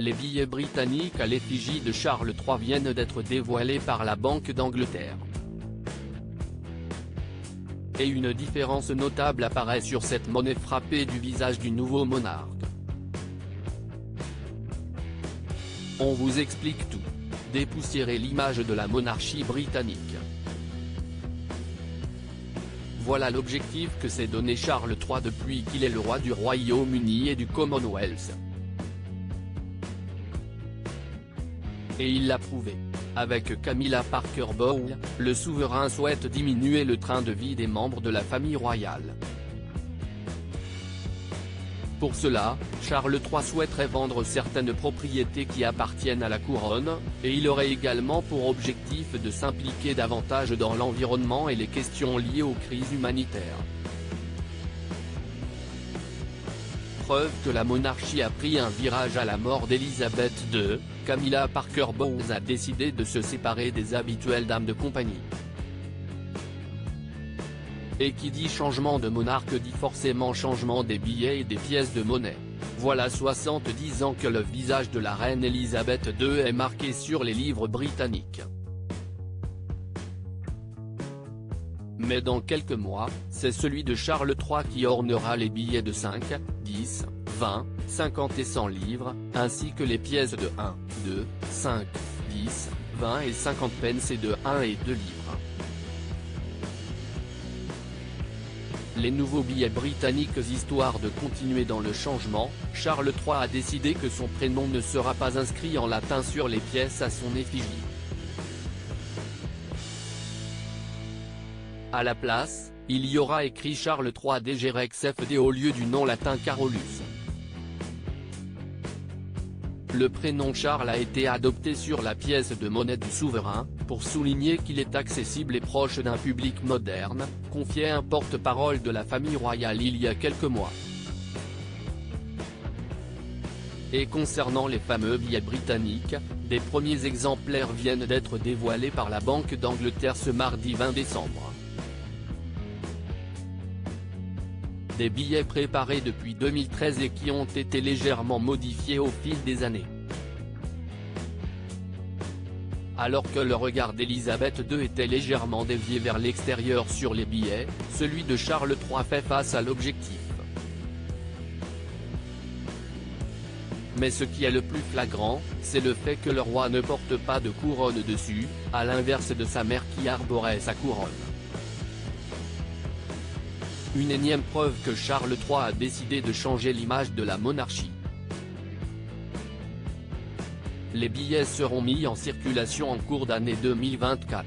Les billets britanniques à l'effigie de Charles III viennent d'être dévoilés par la Banque d'Angleterre. Et une différence notable apparaît sur cette monnaie frappée du visage du nouveau monarque. On vous explique tout. Dépoussiérer l'image de la monarchie britannique. Voilà l'objectif que s'est donné Charles III depuis qu'il est le roi du Royaume-Uni et du Commonwealth. Et il l'a prouvé. Avec Camilla Parker Bowles, le souverain souhaite diminuer le train de vie des membres de la famille royale. Pour cela, Charles III souhaiterait vendre certaines propriétés qui appartiennent à la couronne, et il aurait également pour objectif de s'impliquer davantage dans l'environnement et les questions liées aux crises humanitaires. Preuve que la monarchie a pris un virage à la mort d'Elisabeth II, Camilla Parker Bowles a décidé de se séparer des habituelles dames de compagnie. Et qui dit changement de monarque dit forcément changement des billets et des pièces de monnaie. Voilà 70 ans que le visage de la reine Elisabeth II est marqué sur les livres britanniques. Mais dans quelques mois, c'est celui de Charles III qui ornera les billets de 5, 10, 20, 50 et 100 livres, ainsi que les pièces de 1, 2, 5, 10, 20 et 50 pence et de 1 et 2 livres. Les nouveaux billets britanniques. Histoire de continuer dans le changement, Charles III a décidé que son prénom ne sera pas inscrit en latin sur les pièces à son effigie. À la place, il y aura écrit Charles III DGREX FD au lieu du nom latin Carolus. Le prénom Charles a été adopté sur la pièce de monnaie du souverain, pour souligner qu'il est accessible et proche d'un public moderne, confiait un porte-parole de la famille royale il y a quelques mois. Et concernant les fameux billets britanniques, des premiers exemplaires viennent d'être dévoilés par la Banque d'Angleterre ce mardi 20 décembre. Des billets préparés depuis 2013 et qui ont été légèrement modifiés au fil des années. Alors que le regard d'Elisabeth II était légèrement dévié vers l'extérieur sur les billets, celui de Charles III fait face à l'objectif. Mais ce qui est le plus flagrant, c'est le fait que le roi ne porte pas de couronne dessus, à l'inverse de sa mère qui arborait sa couronne. Une énième preuve que Charles III a décidé de changer l'image de la monarchie. Les billets seront mis en circulation en cours d'année 2024.